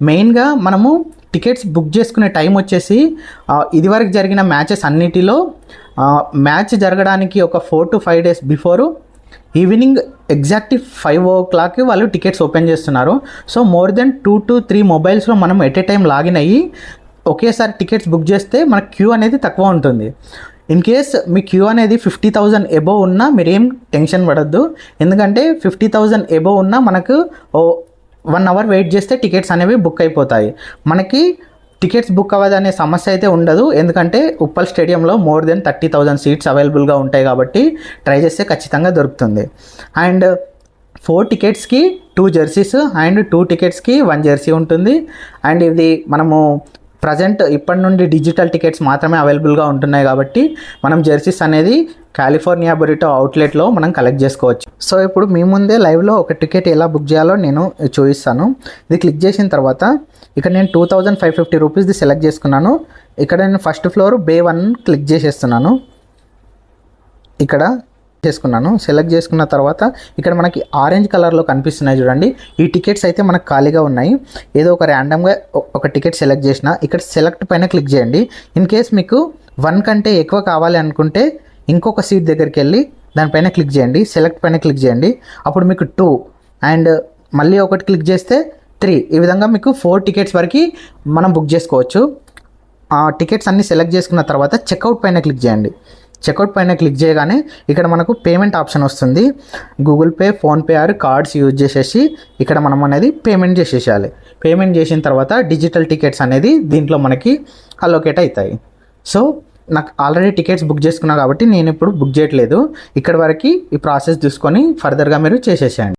మెయిన్గా మనము tickets book చేసుకునే టైం వచ్చేసి ఇదివరకు జరిగిన మ్యాచెస్ అన్నిటిలో మ్యాచ్ జరగడానికి ఒక 4 to 5 days before evening exact 5 o'clock వాళ్ళు టికెట్స్ ఓపెన్ చేస్తున్నారు. సో మోర్ దెన్ 2 to 3 మొబైల్స్లో మనం ఎట్ ఏ టైం లాగిన్ అయ్యి ఒకేసారి టికెట్స్ బుక్ చేస్తే మన క్యూ అనేది తక్కువ ఉంటుంది. ఇన్ కేస్ మీ క్యూ అనేది 50,000 ఎబోవ్ ఉన్నా మీరేం టెన్షన్ పడద్దు. ఎందుకంటే 50,000 ఎబోవ్ ఉన్నా మనకు 1 hour వెయిట్ చేస్తే టికెట్స్ అనేవి బుక్ అయిపోతాయి. మనకి టికెట్స్ బుక్ అవ్వదనే సమస్య అయితే ఉండదు. ఎందుకంటే ఉప్పల్ స్టేడియంలో మోర్ దెన్ 30,000 సీట్స్ అవైలబుల్గా ఉంటాయి కాబట్టి ట్రై చేస్తే ఖచ్చితంగా దొరుకుతుంది. అండ్ 4 టికెట్స్కి 2 జెర్సీస్ అండ్ 2 టికెట్స్కి 1 జెర్సీ ఉంటుంది. అండ్ ఇది మనము ప్రజెంట్ ఇప్పటి నుండి డిజిటల్ టికెట్స్ మాత్రమే అవైలబుల్గా ఉంటున్నాయి కాబట్టి మనం జెర్సీస్ అనేది కాలిఫోర్నియా బురిటో అవుట్లెట్లో మనం కలెక్ట్ చేసుకోవచ్చు. సో ఇప్పుడు మీ ముందే లైవ్లో ఒక టికెట్ ఎలా బుక్ చేయాలో నేను చూపిస్తాను. ఇది క్లిక్ చేసిన తర్వాత ఇక్కడ నేను 2,550 రూపీస్ది సెలెక్ట్ చేసుకున్నాను. ఇక్కడ నేను ఫస్ట్ ఫ్లోర్ బే 1 క్లిక్ చేసేస్తున్నాను. ఇక్కడ చేసుకున్నాను. సెలెక్ట్ చేసుకున్న తర్వాత ఇక్కడ మనకి ఆరెంజ్ కలర్లో కనిపిస్తున్నాయి చూడండి. ఈ టికెట్స్ అయితే మనకు ఖాళీగా ఉన్నాయి. ఏదో ఒక ర్యాండమ్గా ఒక టికెట్ సెలెక్ట్ చేసిన ఇక్కడ సెలెక్ట్ పైన క్లిక్ చేయండి. ఇన్ కేస్ మీకు 1 కంటే ఎక్కువ కావాలి అనుకుంటే ఇంకొక సీట్ దగ్గరికి వెళ్ళి దానిపైన క్లిక్ చేయండి. సెలెక్ట్ పైన క్లిక్ చేయండి. అప్పుడు మీకు 2 అండ్ మళ్ళీ ఒకటి క్లిక్ చేస్తే 3, ఈ విధంగా మీకు 4 టికెట్స్ వరకు మనం బుక్ చేసుకోవచ్చు. ఆ టికెట్స్ అన్నీ సెలెక్ట్ చేసుకున్న తర్వాత చెక్అవుట్ పైన క్లిక్ చేయండి. చెక్అవుట్ పైన క్లిక్ చేయగానే ఇక్కడ మనకు పేమెంట్ ఆప్షన్ వస్తుంది. Google pay, PhonePe or cards use చేసేసి ఇక్కడ మనం అనేది పేమెంట్ చేసేసేయాలి. పేమెంట్ చేసిన తర్వాత డిజిటల్ టికెట్స్ అనేది దీంట్లో మనకి అలోకేట్ అవుతాయి. సో నాకు ఆల్రెడీ టికెట్స్ బుక్ చేసుకున్నా కాబట్టి నేను ఇప్పుడు బుక్ చేయట్లేదు. ఇక్కడ వరకు ఈ ప్రాసెస్ చూసుకొని ఫర్దర్గా మీరు చేసేసేయండి.